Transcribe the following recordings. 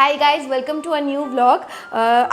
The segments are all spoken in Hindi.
Hi guys, welcome to a new vlog.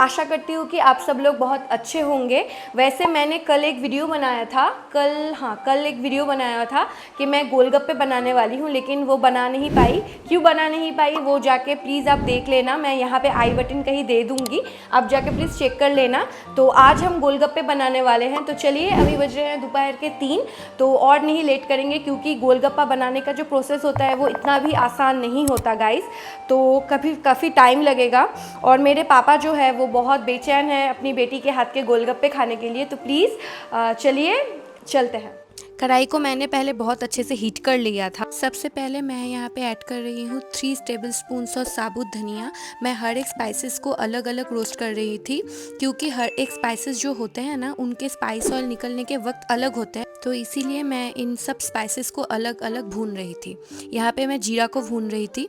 आशा करती हूँ कि आप सब लोग बहुत अच्छे होंगे। वैसे मैंने कल एक वीडियो बनाया था कल एक वीडियो बनाया था कि मैं गोलगप्पे बनाने वाली हूँ, लेकिन वो बना नहीं पाई। क्यों बना नहीं पाई वो जाके प्लीज़ आप देख लेना। मैं यहाँ पे आई बटन कहीं दे दूँगी, आप जाके प्लीज़ चेक कर लेना। तो आज हम गोलगप्पे बनाने वाले हैं। तो चलिए, अभी बज रहे हैं दोपहर के 3, तो और नहीं लेट करेंगे क्योंकि गोलगप्पा बनाने का जो प्रोसेस होता है वो इतना भी आसान नहीं होता गाइस। तो काफ़ी टाइम लगेगा और मेरे पापा जो है वो बहुत बेचैन है अपनी बेटी के हाथ के गोलगप्पे खाने के लिए। तो प्लीज़ चलिए चलते हैं। कढ़ाई को मैंने पहले बहुत अच्छे से हीट कर लिया था। सबसे पहले मैं यहाँ पे ऐड कर रही हूँ 3 टेबलस्पून ऑफ साबुत धनिया। मैं हर एक स्पाइसेस को अलग अलग रोस्ट कर रही थी क्योंकि हर एक स्पाइसेस जो होते हैं ना, उनके स्पाइस ऑयल निकलने के वक्त अलग होते हैं, तो इसीलिए मैं इन सब स्पाइसेस को अलग अलग भून रही थी। यहाँ पे मैं जीरा को भून रही थी।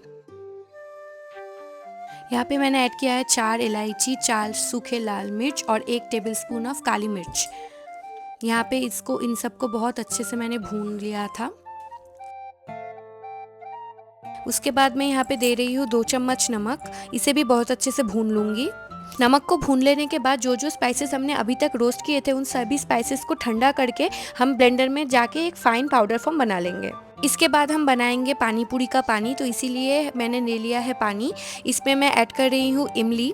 यहाँ पे मैंने ऐड किया है 4 इलायची, 4 सूखे लाल मिर्च और 1 टेबलस्पून ऑफ काली मिर्च। यहाँ पे इन सबको बहुत अच्छे से मैंने भून लिया था। उसके बाद मैं यहाँ पे दे रही हूँ 2 चम्मच नमक। इसे भी बहुत अच्छे से भून लूँगी। नमक को भून लेने के बाद जो जो स्पाइसेस हमने अभी तक रोस्ट किए थे, उन सभी स्पाइसेस को ठंडा करके हम ब्लेंडर में जाके एक फाइन पाउडर फॉर्म बना लेंगे। इसके बाद हम बनाएंगे पानी पूरी का पानी, तो इसीलिए मैंने ले लिया है पानी। इसमें मैं ऐड कर रही हूँ इमली।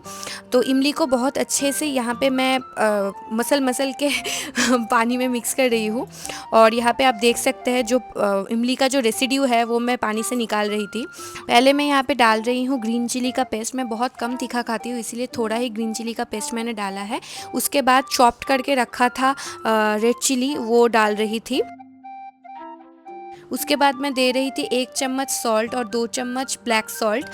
तो इमली को बहुत अच्छे से यहाँ पे मैं मसल के पानी में मिक्स कर रही हूँ। और यहाँ पे आप देख सकते हैं जो इमली का जो रेसिड्यू है वो मैं पानी से निकाल रही थी। पहले मैं यहाँ पे डाल रही हूँ ग्रीन चिली का पेस्ट। मैं बहुत कम तीखा खाती हूँ, इसीलिए थोड़ा ही ग्रीन चिली का पेस्ट मैंने डाला है। उसके बाद चॉप्ड करके रखा था रेड चिली, वो डाल रही थी। उसके बाद मैं दे रही थी 1 चम्मच सॉल्ट और 2 चम्मच ब्लैक सॉल्ट।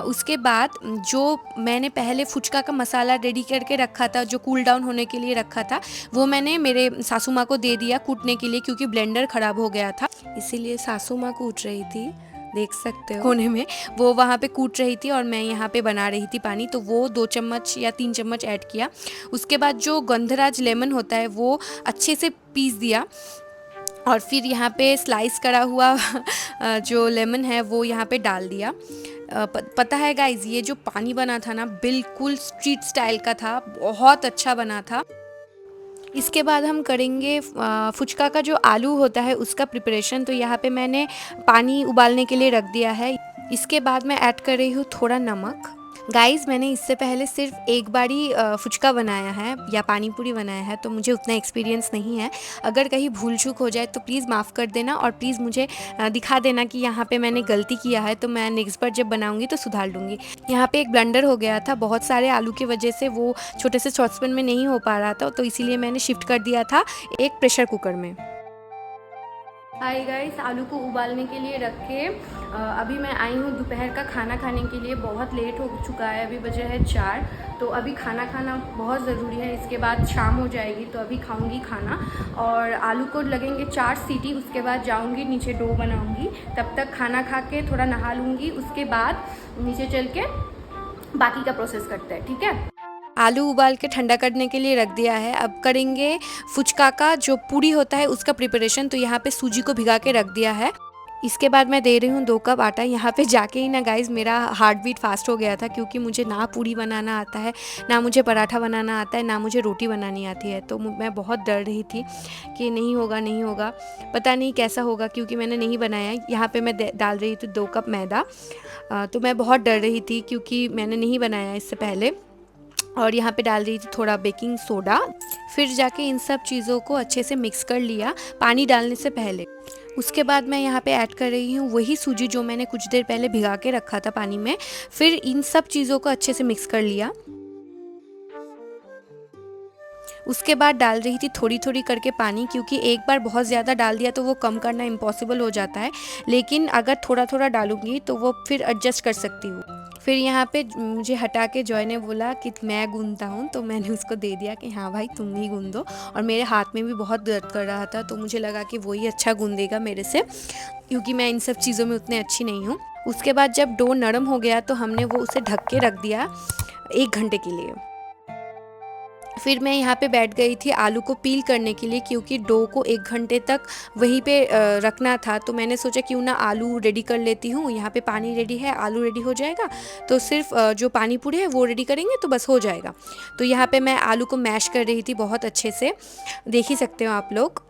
उसके बाद जो मैंने पहले फुचका का मसाला रेडी करके रखा था, जो कूल डाउन होने के लिए रखा था, वो मैंने मेरे सासू माँ को दे दिया कूटने के लिए, क्योंकि ब्लेंडर ख़राब हो गया था, इसीलिए सासू माँ कूट रही थी। देख सकते हो कोने में वो वहाँ पे कूट रही थी और मैं यहाँ पे बना रही थी पानी। तो वो 2 चम्मच या 3 चम्मच ऐड किया। उसके बाद जो गंधराज लेमन होता है वो अच्छे से पीस दिया और फिर यहाँ पे स्लाइस करा हुआ जो लेमन है वो यहाँ पे डाल दिया। पता है गाइज, ये जो पानी बना था ना, बिल्कुल स्ट्रीट स्टाइल का था, बहुत अच्छा बना था। इसके बाद हम करेंगे फुचका का जो आलू होता है उसका प्रिपरेशन। तो यहाँ पे मैंने पानी उबालने के लिए रख दिया है। इसके बाद मैं ऐड कर रही हूँ थोड़ा नमक। गाइस, मैंने इससे पहले सिर्फ एक बारी फुचका बनाया है या पानी पूरी बनाया है, तो मुझे उतना एक्सपीरियंस नहीं है। अगर कहीं भूल चूक हो जाए तो प्लीज़ माफ़ कर देना और प्लीज़ मुझे दिखा देना कि यहाँ पे मैंने गलती किया है, तो मैं नेक्स्ट बार जब बनाऊँगी तो सुधार लूँगी। यहाँ पे एक ब्लेंडर हो गया था, बहुत सारे आलू की वजह से वो छोटे से सॉसपैन में नहीं हो पा रहा था, तो इसीलिए मैंने शिफ्ट कर दिया था एक प्रेशर कुकर में। हाय गाइस, आलू को उबालने के लिए रख के अभी मैं आई हूँ दोपहर का खाना खाने के लिए। बहुत लेट हो चुका है, अभी बजे है 4, तो अभी खाना खाना बहुत ज़रूरी है। इसके बाद शाम हो जाएगी, तो अभी खाऊंगी खाना। और आलू को लगेंगे 4 सीटी, उसके बाद जाऊंगी नीचे डो बनाऊंगी। तब तक खाना खा के थोड़ा नहा लूँगी, उसके बाद नीचे चल के बाकी का प्रोसेस करते हैं, ठीक है। आलू उबाल के ठंडा करने के लिए रख दिया है। अब करेंगे फुचका का जो पूरी होता है उसका प्रिपरेशन। तो यहाँ पे सूजी को भिगा के रख दिया है। इसके बाद मैं दे रही हूँ 2 कप आटा। यहाँ पे जाके ही ना गाइज मेरा हार्ट बीट फास्ट हो गया था, क्योंकि मुझे ना पूरी बनाना आता है, ना मुझे पराठा बनाना आता है, ना मुझे रोटी बनानी आती है। तो मैं बहुत डर रही थी कि नहीं होगा, पता नहीं कैसा होगा, क्योंकि मैंने नहीं बनाया। यहाँ पे मैं डाल रही थी 2 कप मैदा। तो मैं बहुत डर रही थी क्योंकि मैंने नहीं बनाया इससे पहले। और यहाँ पे डाल रही थी थोड़ा बेकिंग सोडा। फिर जाके इन सब चीज़ों को अच्छे से मिक्स कर लिया पानी डालने से पहले। उसके बाद मैं यहाँ पे ऐड कर रही हूँ वही सूजी जो मैंने कुछ देर पहले भिगा के रखा था पानी में। फिर इन सब चीज़ों को अच्छे से मिक्स कर लिया। उसके बाद डाल रही थी थोड़ी थोड़ी करके पानी, क्योंकि एक बार बहुत ज़्यादा डाल दिया तो वो कम करना इम्पॉसिबल हो जाता है, लेकिन अगर थोड़ा थोड़ा डालूंगी तो वो फिर एडजस्ट कर सकती हूँ। फिर यहाँ पे मुझे हटा के जॉय ने बोला कि मैं गूंदता हूँ, तो मैंने उसको दे दिया कि हाँ भाई तुम ही गूंद दो। और मेरे हाथ में भी बहुत दर्द कर रहा था, तो मुझे लगा कि वही अच्छा गूंदेगा मेरे से, क्योंकि मैं इन सब चीज़ों में उतने अच्छी नहीं हूँ। उसके बाद जब डो नरम हो गया तो हमने वो उसे ढक के रख दिया 1 घंटे के लिए। फिर मैं यहाँ पे बैठ गई थी आलू को पील करने के लिए, क्योंकि डो को 1 घंटे तक वहीं पे रखना था। तो मैंने सोचा क्यों ना आलू रेडी कर लेती हूँ। यहाँ पे पानी रेडी है, आलू रेडी हो जाएगा, तो सिर्फ जो पानी पूरी है वो रेडी करेंगे तो बस हो जाएगा। तो यहाँ पे मैं आलू को मैश कर रही थी बहुत अच्छे से, देख ही सकते हो आप लोग।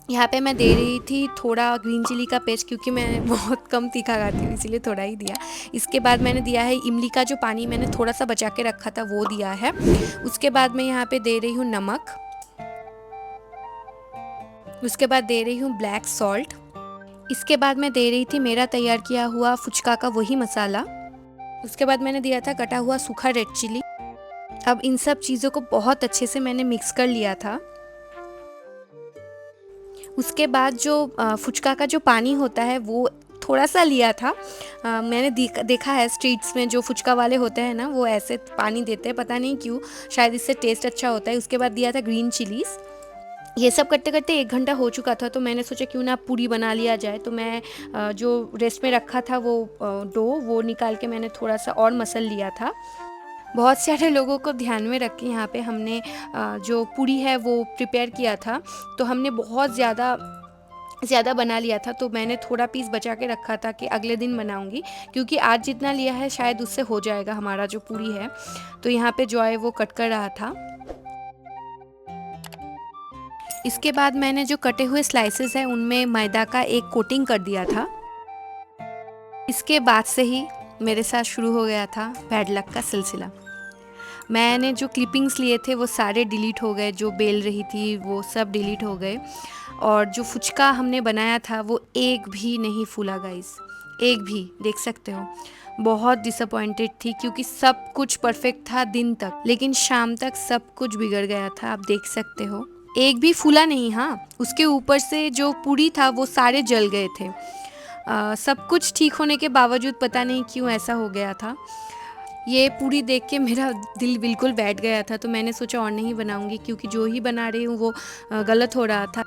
यहाँ पे मैं दे रही थी थोड़ा ग्रीन चिली का पेस्ट, क्योंकि मैं बहुत कम तीखा खाती हूँ इसीलिए थोड़ा ही दिया। इसके बाद मैंने दिया है इमली का जो पानी मैंने थोड़ा सा बचा के रखा था वो दिया है। उसके बाद मैं यहाँ पे दे रही हूँ नमक, उसके बाद दे रही हूँ ब्लैक सॉल्ट, इसके बाद मैं दे रही थी मेरा तैयार किया हुआ फुचका का वही मसाला, उसके बाद मैंने दिया था कटा हुआ सूखा रेड चिली। अब इन सब चीज़ों को बहुत अच्छे से मैंने मिक्स कर लिया था। उसके बाद जो फुचका का जो पानी होता है वो थोड़ा सा लिया था। मैंने देखा है स्ट्रीट्स में जो फुचका वाले होते हैं ना, वो ऐसे पानी देते हैं, पता नहीं क्यों, शायद इससे टेस्ट अच्छा होता है। उसके बाद दिया था ग्रीन चिलीज़। ये सब करते करते 1 घंटा हो चुका था, तो मैंने सोचा क्यों ना पूरी बना लिया जाए। तो मैं जो रेस्ट में रखा था वो डो वो निकाल के मैंने थोड़ा सा और मसल लिया था। बहुत सारे लोगों को ध्यान में रख के यहाँ पे हमने जो पूरी है वो प्रिपेयर किया था। तो हमने बहुत ज़्यादा बना लिया था, तो मैंने थोड़ा पीस बचा के रखा था कि अगले दिन बनाऊंगी, क्योंकि आज जितना लिया है शायद उससे हो जाएगा हमारा जो पूरी है। तो यहाँ पे जॉय वो कट कर रहा था। इसके बाद मैंने जो कटे हुए स्लाइसेस हैं उनमें मैदा का एक कोटिंग कर दिया था। इसके बाद से ही मेरे साथ शुरू हो गया था बैड लक का सिलसिला। मैंने जो क्लिपिंग्स लिए थे वो सारे डिलीट हो गए, जो बेल रही थी वो सब डिलीट हो गए, और जो फुचका हमने बनाया था वो एक भी नहीं फूला गाइस, एक भी, देख सकते हो। बहुत डिसअपॉइंटेड थी क्योंकि सब कुछ परफेक्ट था दिन तक, लेकिन शाम तक सब कुछ बिगड़ गया था, आप देख सकते हो। एक भी फूला नहीं। हाँ, उसके ऊपर से जो पूरी था वो सारे जल गए थे। सब कुछ ठीक होने के बावजूद पता नहीं क्यों ऐसा हो गया था। ये पूरी देख के मेरा दिल बिल्कुल बैठ गया था, तो मैंने सोचा और नहीं बनाऊंगी, क्योंकि जो ही बना रही हूँ वो गलत हो रहा था।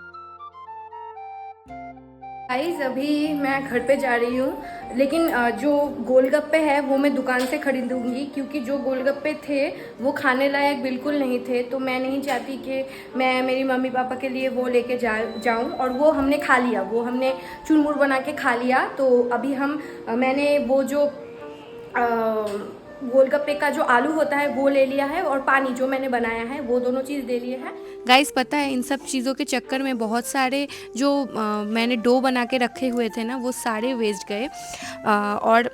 गाइस अभी मैं घर पे जा रही हूँ, लेकिन जो गोलगप्पे है वो मैं दुकान से खरीदूंगी, क्योंकि जो गोलगप्पे थे वो खाने लायक बिल्कुल नहीं थे। तो मैं नहीं चाहती कि मैं मेरी मम्मी पापा के लिए वो लेके जाऊँ, और वो हमने खा लिया, वो हमने चुरमुर बना के खा लिया। तो अभी मैंने वो जो गोलगप्पे का जो आलू होता है वो ले लिया है, और पानी जो मैंने बनाया है वो दोनों चीज़ ले लिए हैं। गाइस पता है इन सब चीज़ों के चक्कर में बहुत सारे जो मैंने डो बना के रखे हुए थे ना वो सारे वेस्ट गए। और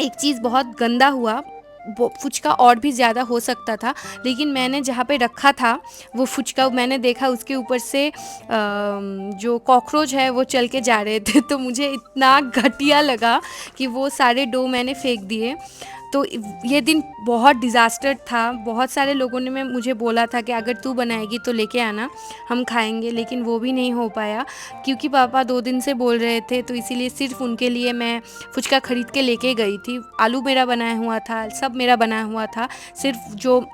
एक चीज़ बहुत गंदा हुआ, वो फुचका और भी ज़्यादा हो सकता था, लेकिन मैंने जहाँ पे रखा था वो फुचका मैंने देखा उसके ऊपर से जो कॉकरोच है वो चल के जा रहे थे। तो मुझे इतना घटिया लगा कि वो सारे डो मैंने फेंक दिए। तो ये दिन बहुत डिज़ास्टर था। बहुत सारे लोगों ने मुझे बोला था कि अगर तू बनाएगी तो लेके आना, हम खाएंगे, लेकिन वो भी नहीं हो पाया क्योंकि पापा 2 दिन से बोल रहे थे। तो इसीलिए सिर्फ उनके लिए मैं फुचका ख़रीद के लेके गई थी। आलू मेरा बनाया हुआ था, सब मेरा बनाया हुआ था, सिर्फ जो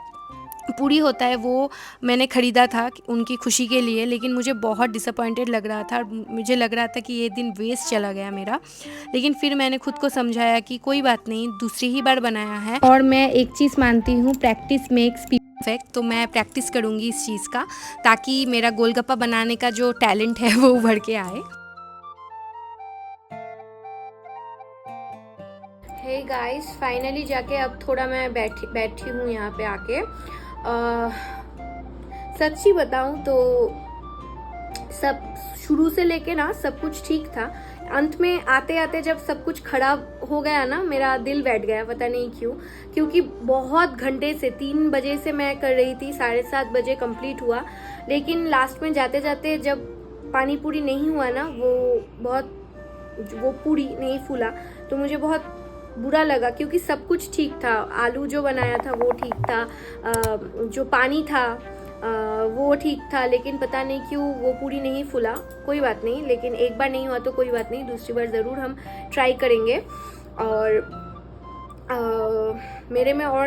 पूरी होता है वो मैंने ख़रीदा था उनकी खुशी के लिए। लेकिन मुझे बहुत डिसअपॉइंटेड लग रहा था, मुझे लग रहा था कि ये दिन वेस्ट चला गया मेरा। लेकिन फिर मैंने खुद को समझाया कि कोई बात नहीं, दूसरी ही बार बनाया है, और मैं एक चीज़ मानती हूँ, प्रैक्टिस मेक्स परफेक्ट। तो मैं प्रैक्टिस करूँगी इस चीज़ का, ताकि मेरा गोलगप्पा बनाने का जो टैलेंट है वो उभर के आए। हे गाइस, फाइनली जाके अब थोड़ा मैं बैठी हूँ यहाँ पे आके। सच्ची बताऊँ तो सब शुरू से लेके ना सब कुछ ठीक था। अंत में आते आते जब सब कुछ खराब हो गया ना, मेरा दिल बैठ गया, पता नहीं क्यों। क्योंकि बहुत घंटे से 3 बजे से मैं कर रही थी, 7:30 बजे कंप्लीट हुआ। लेकिन लास्ट में जाते जाते जब पानी पूरी नहीं हुआ ना, वो पूरी नहीं फूला, तो मुझे बहुत बुरा लगा। क्योंकि सब कुछ ठीक था, आलू जो बनाया था वो ठीक था, जो पानी था वो ठीक था, लेकिन पता नहीं क्यों वो पूरी नहीं फूला। कोई बात नहीं, लेकिन एक बार नहीं हुआ तो कोई बात नहीं, दूसरी बार ज़रूर हम ट्राई करेंगे। और मेरे में और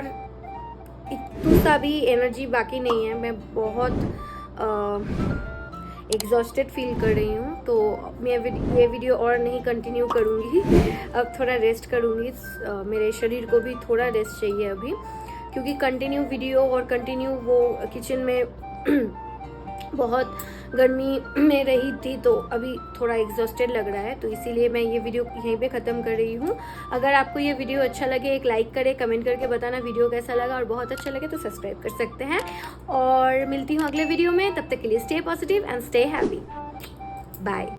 इतना सा भी एनर्जी बाकी नहीं है, मैं बहुत एग्जॉस्टेड फील कर रही हूँ। तो मैं ये वीडियो और नहीं कंटिन्यू करूँगी, अब थोड़ा रेस्ट करूँगी। मेरे शरीर को भी थोड़ा रेस्ट चाहिए अभी। क्योंकि कंटिन्यू वीडियो और कंटिन्यू वो किचन में बहुत गर्मी में रही थी, तो अभी थोड़ा एग्जॉस्टेड लग रहा है, तो इसीलिए मैं ये वीडियो यहीं पे ख़त्म कर रही हूँ। अगर आपको ये वीडियो अच्छा लगे एक लाइक करें, कमेंट करके बताना वीडियो कैसा लगा, और बहुत अच्छा लगे तो सब्सक्राइब कर सकते हैं। और मिलती हूँ अगले वीडियो में, तब तक के लिए stay positive and stay happy. Bye.